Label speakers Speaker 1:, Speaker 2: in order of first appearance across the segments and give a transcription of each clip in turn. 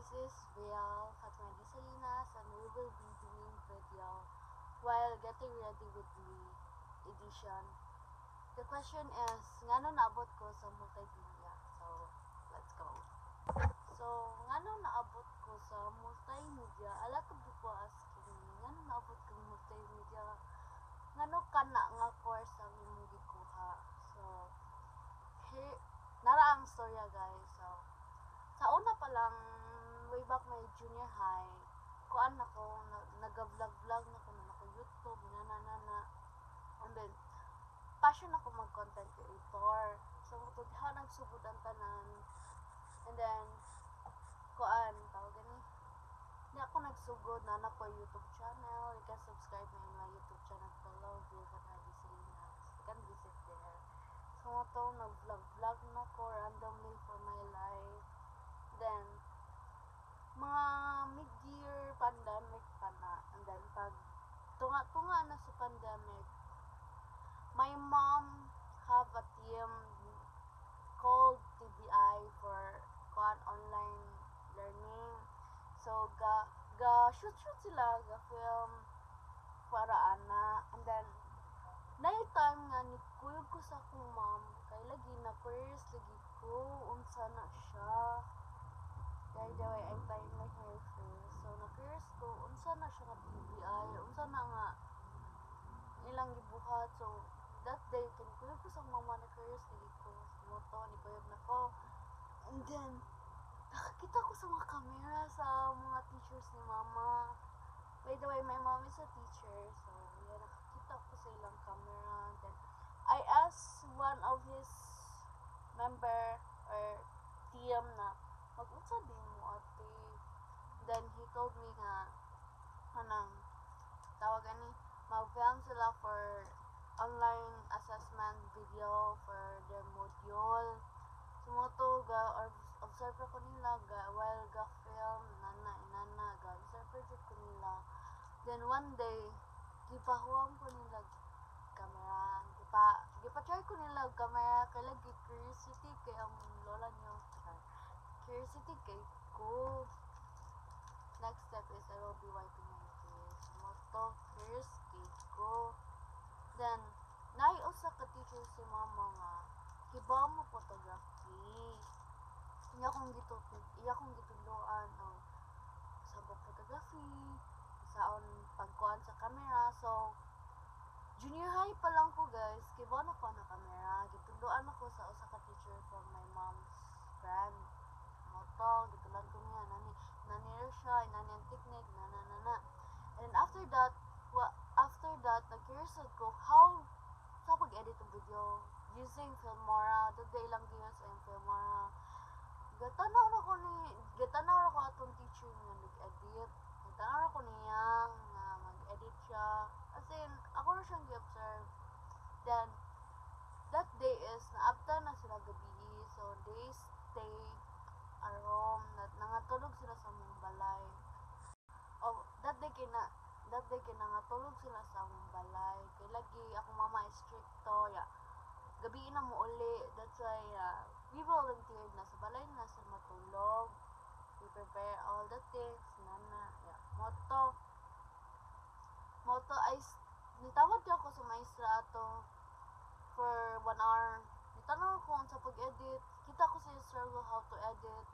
Speaker 1: this is Real Fatma Salinas and we will be doing video while getting ready with the edition. The question is, ngano naabot ko sa multimedia? So, let's go. So, ngano naabot ko sa multimedia? A lot of people asking me, ngano naabot ko multimedia? Ngano ka na nga course ang imong gikuha? So, here, nara ang storya guys. So, sa una pa lang, way back my junior high, kuan ako, nag-vlog-vlog na ko na ako YouTube, and then, passion ako mag-content creator. So, diha nagsugod ang tanan, and then, kuan, tawag gani, hindi ako nagsugod na ko YouTube channel. You can subscribe na my YouTube channel below, Real Fatma Salinas. You can visit there. So, ito, nag-vlog-vlog na ko randomly for my life. Then, mga mid-year pandemic pa na. And then, pag tunga na sa pandemic, my mom have a team called TBI for online learning. So, shoot sila, film para ana. And then, night time nga, nikuyog ko sa akong mom, kay lagi na curious lagi ko, unsa na siya. By the way, I'm tying my hair first. So, na-curious ko, unsa na siya nga TBI, unsa na nga ilang gibuhat. So, that day, kinikuyog ko sa mama, na-curious lagi ko. Moto, nikuyog na ko. And then, nakakita ko sa mga camera sa mga teachers ni mama. By the way, my mom is a teacher. So, yeah, nakakita ko sa ilang camera. Then, I asked one of his member or team na, mag-unsa din mo ate. Then, he told me nga, tawagan ni, mag-film sila for online assessment video for their module. Sumoto, observe ko nila, while film, observe ko nila. Then, one day, gipahuam ko nila camera. Gipa-try ko nila camera, kay lagi curiosity kay ang lola niyo. Curiosity kay ko. Next step is I will be wiping my face. Moto, curious kay ko. Then, nai-usa ka teacher si mama nga, hibaw mo photography. Iya kong gituluan o sabog photography, saon pagkuhan sa camera. So, junior high pa lang ko guys, kibaw na ko na camera. Gituluan ako sa usa ka teacher from my mom's friend. Moto, gitulan ko niya, nanira siya, inani ang technique, And then after that, nag-curious ko how sa pag-edit ng video using Filmora. Dugay lang gyud sa Filmora. Gatanaw na ko atong teacher nga nag-edit. Gatanaw na ko niya nga mag-edit siya. As in, ako na siyang gi-observe. Then, that day is, naabta na sila gabi. So, they stay at home. Nangatulog sila sa mong balay. Oh, that day nangatulog sila sa mong balay. Kaya lagi, akong mama is stricto. Yeah. Gabi na mo uli. That's why, we volunteered na sa balay na sa matulog. We prepare all the things. Yeah. Moto ay nitawad di ako sa maestra ato for 1 hour. Nitanong ko sa pag-edit. Kita ko sa struggle how to edit.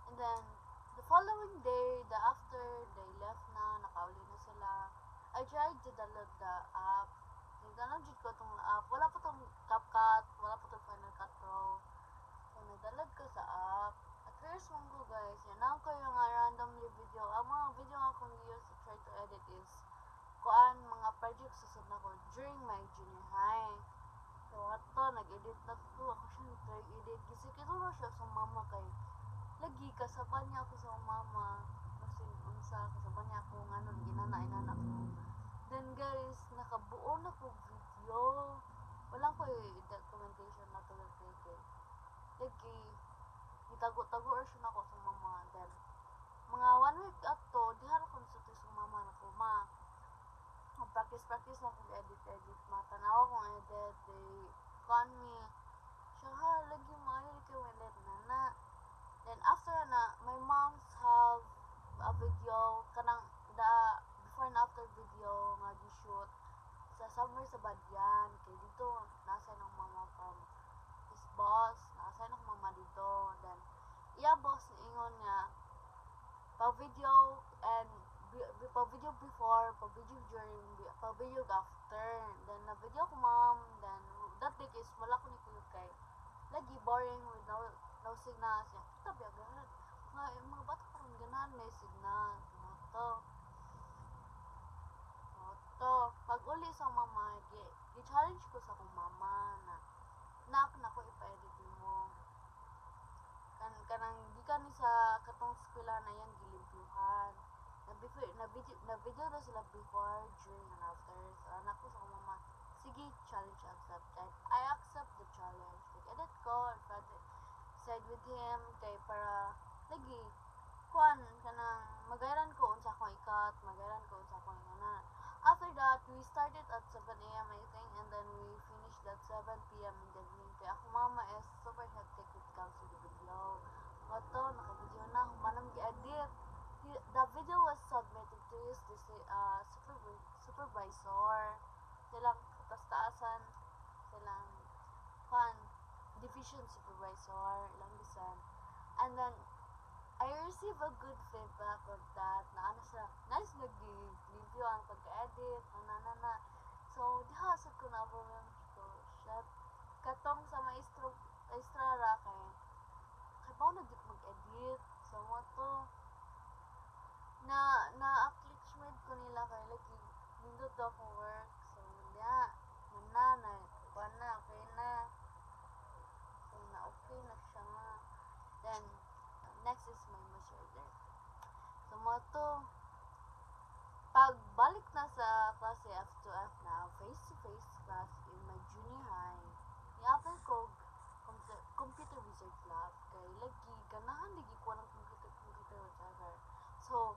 Speaker 1: And then, the following day, after they left na, nakauli na sila, I tried to download the app. Nag-download ko itong app. Wala pa itong CapCut, wala pa itong Final Cut Pro. So, nag-download ko sa app. At-curious mong ko guys, yan ako yung randomly video. Ang mga video nga akong use to try to edit is mga projects susod na ko during my junior high. So, ato, nag-edit na to. Ako siya nag-try edit. Kasi kito na siya sa mama kay lagi, kasaban niya ako sa mama. Kasi unsa, kasaban niya ako inana ko. Then guys, nakabuo na ko video. Walang ko documentation na to lagi. Itago-tago or siya na ako sa mama. Then, mga 1 week ato, di harap ko sa mama na ko, practice na kong edit. Matanaw akong edit. They con me. Siya, lagi mo, ayaw ikaw edit, nana. Then, after na, my mom's have somewhere sa Badyan, kay dito nasa ng mama from his boss, nasa ng mama dito. Then iya boss ingon nga pa-video and pa-video before, pa-video during, pa-video after. Then na-video ko ma'am, then that day is wala ko ni kuyo kay lagi boring with no signal. Siya, kita biyagan. Mga bata karon ganan may signal. Pag uli sa mama, gi-challenge ko sa akong mama na na ko ipa-edit mo. Kanang di ka ni sa katong eskwela na yan gilimpyuhan. Na video na sila before, during, and after. So anak ko sa akong mama, sige, challenge accepted. I accept the challenge. Edit ko, side with him, kay para lagi kuan kanang magayran ko unsa akong ikat, magayran ko unsa akong ingana. After that, we started at 7 a.m. I think, and then we finished at 7 p.m. in the evening. Kaya ako mama is super hectic when it comes to the video. Oto, naka-video na, humanam gi-edit. The video was submitted to his supervisor. Silang katastaasan, silang division supervisor, ilang bisan. And then, I received a good feedback of that, na ano siya, nice nag-review ang pagka-edit, na. So, dihasad ko na overwhelmed ko. Shit. Katong sa maestra ra kay bawo na di ko mag-edit. So, mo to, na-accomplishment ko nila kay lagi, nindot daw akong work. So, okay na. So, okay na siya nga. Then, next is my masherder. So, mo to, pagbalik na sa klase F2F na, face-to-face class in my junior high, i-apply ko computer research lab, kay lagi, ganahan lagi ko ng computer whatever. So,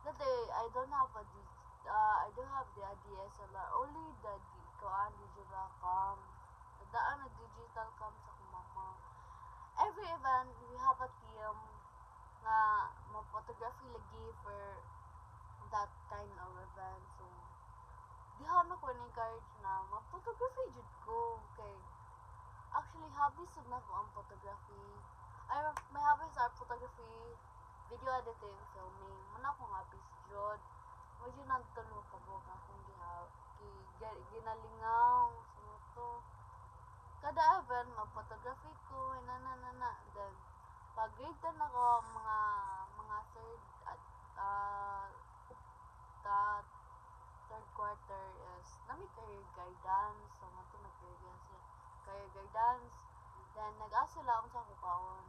Speaker 1: that day, I don't have the DSLR, only the digital cam. Daan na digital cam sa akong mama. Every event, we have a team nga ma-photography lagi for that kind of event. So, diha na ko encourage na ma-photography jud ko. Okay. Actually, hobbies na ko ang photography. My hobbies are photography, video editing, filming. Muna akong hobbies jud. Medyo nagtulo ka po akong ginalingaw. So, to. Kada event, mag-photography ko, Then, pag-grade 10 ako, mga third quarter is, nami career guidance. So, mato career guidance. Then, nag-asa lang sa kukaon.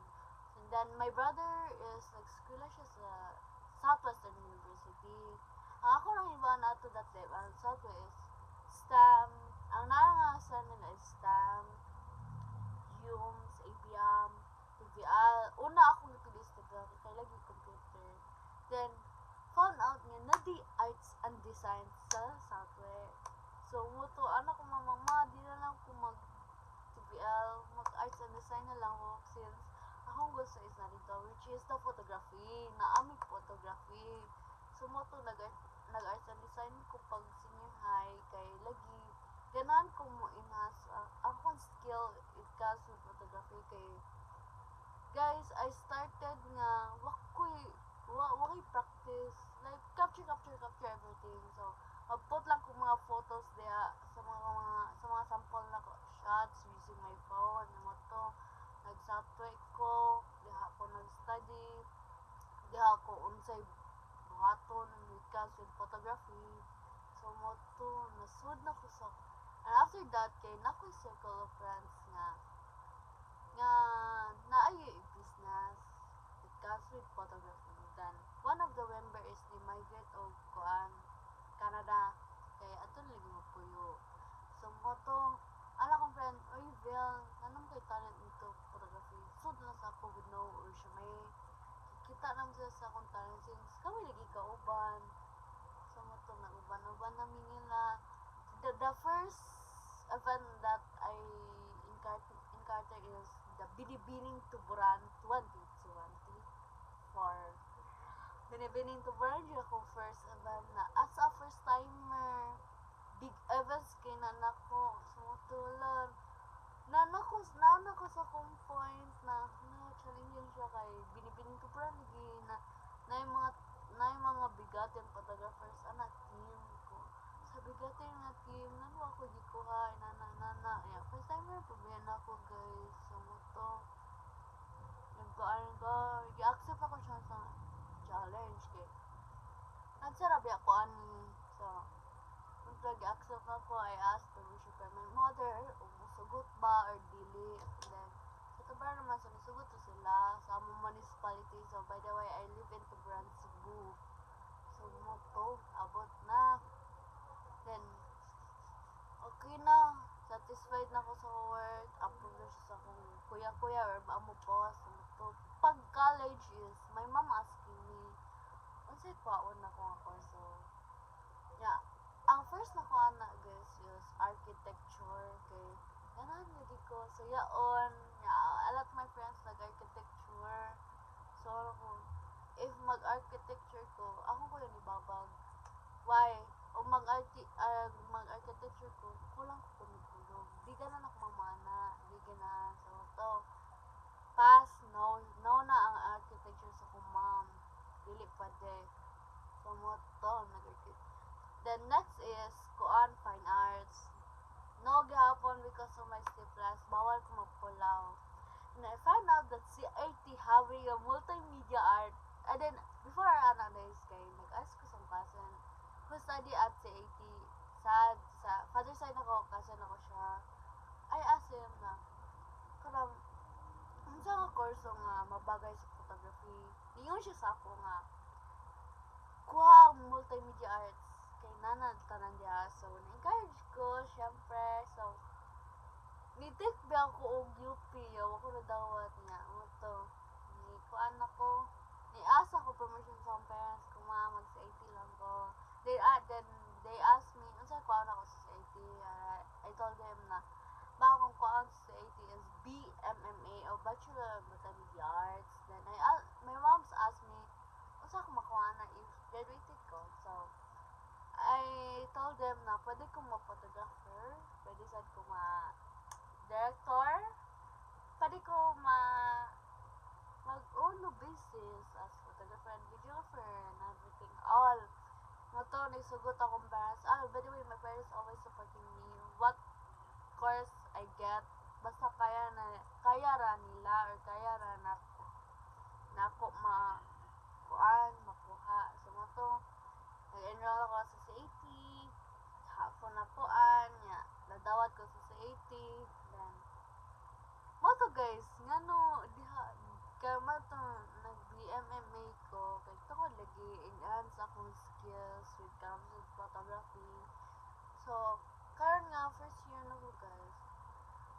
Speaker 1: And then, my brother is, nag-school siya sa Southwestern University. Ang ako nang iba na to that day, ang Southwest, STEM, ang narangasan nila is STEM, UMS, ABM, TVL. Una akong nagpilis na kaya lagi computer. Then, found out nga na di arts and design sa Southwest. So, muto, anak ko mama, di na lang ko mag-TVL, mag-arts and design na lang ako since akong gusto is na dito, which is the photography, na aming photography. So, muto, nag-arts and design ko pag senior high, kay lagi, ganahan ko mo enhance akong skill it comes with photography kay guys, I started nga wakoy practice like capture everything. So put lang ko mga photos diya sa mga sample na shots using my phone na to. Nag-software ko, diha ko nag-study, diha ko unsay buhaton with comes with photography. So mo to nasud na ko sa. And after that, kay nakoy circle of friends nga naayo business it comes with photography. Then one of the member is ni migrate og Canada, kay aton lagi mo puyo. So mo to ala kong friend, oy Vel, anong kay talent nito photography? Sud na sa ako with no resume. Kita naman sa akong talent since kami lagi kauban. So mo to nauban na minila. The first event that I encounter is the Binibining Tuburan 2024. Binibining Tuburan yun ako first event na as a first timer big events kay nanako sumutulan nana ko sa kong point na challenging siya kay binibining ko pra lagi na yung mga bigatin photographers ana team ko sa bigatin nga team nano ako di ko ha nana yeah, first timer pagbiyan ako guys so moto nagkaan ko i-accept ako siya sa challenge kay nagsarabi ako ani so nung nag-accept ako I asked permission from my mother sugot ba or dili and then sa tabar naman so nisugot to sila sa among municipality so by the way I live in Tuburan, Cebu so mo to abot na then okay na satisfied na ako sa work approve na siya sa akong kuya or amo boss so pag college is my mom asking me unsay kwaon na ko nga course so yeah ang first na ko ana guys is architecture kay ganahan yun ko so yaon yeah, a lot my friends nag-architecture so ako if mag-architecture ko ako ko yun ibabag why o mag-architecture ko kulang ko kumigulog di ganan ako mamana di ganan so to pass no na ang architecture sa kong mom dili pa de so mo to nag-architecture then next is kuan fine arts no gihapon because of my sleepless bawal ko magpulaw and I found out that CIT having a multimedia art and then before ana days kay nag-ask ko sa cousin who study at CIT sa father side ako cousin ako siya I asked him na kanang unsa nga course nga mabagay sa photography ingon siya sa ako nga kuha ang multimedia arts kay nanad tanan diha so na-encourage ko syempre so nitik ba ako og UP ako na dawat niya mo to ni kuan ako ni asa ko permission sa akong parents kung mag CIT lang ko then they asked me unsa kuan ako sa CIT I told them na ba akong kuan sa CIT is BMMA o Bachelor of Multimedia Arts then my mom's asked me unsa ako makuha na if graduated ko so I told them na pwede kong ma-photographer, pwede sad ko ma-director, pwede ko mag-own no basis as photographer and videographer and everything all. Nato, nagsugod akong parents. By the way, my parents always supporting me. What course I get, basta kaya ra nila or kaya ra na ako makuha. So, nato, nag-enroll ako sa CAT, hapon akoan, nadawat ko sa CAT, then, mo to guys, nga no, kaya mo to, nag-BMMA ko, kaya ito ko lagi, enhance akong skills with comes with photography. So, karon nga, first year na ko guys,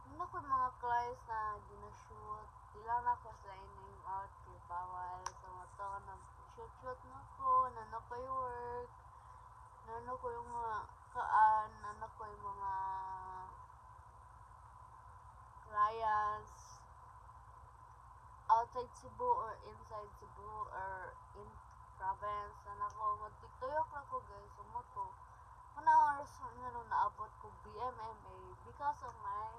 Speaker 1: hindi ko mga clients na ginashoot, di lang ako sa ining out, kaya bawal, so, ito, nag-shoot na ko, nano ko yung work, nano ko yung mga nano ko yung mga clients outside Cebu or inside Cebu or in province na ako magtiktuyok na ko guys so mo to una rason nga nung naabot ko BMMA because of my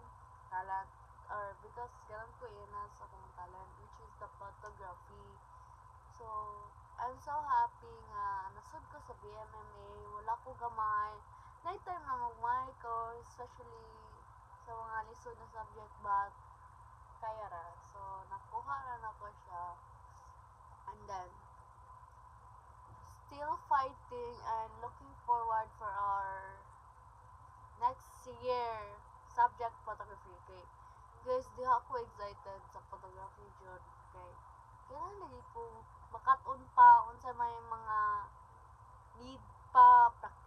Speaker 1: talent or because ganun ko ina sa akong talent which is the photography so I'm so happy nga nasud ko sa BMMA wala ko gamay night time na magmay ko especially sa mga lisod na subject but kaya ra so nakuha na ko siya and then still fighting and looking forward for our next year subject photography kay guys di ako excited sa photography jud kay kailan lagi ko makaton pa unsa may mga need pa practice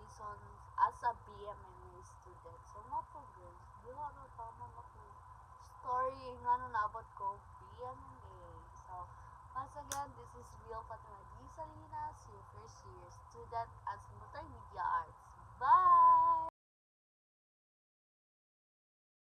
Speaker 1: as a BMMA student so mo to guys di ako tama ako story nga no naabot ko BMMA so once again this is Real Fatima D. Salinas your first year student as multimedia arts bye.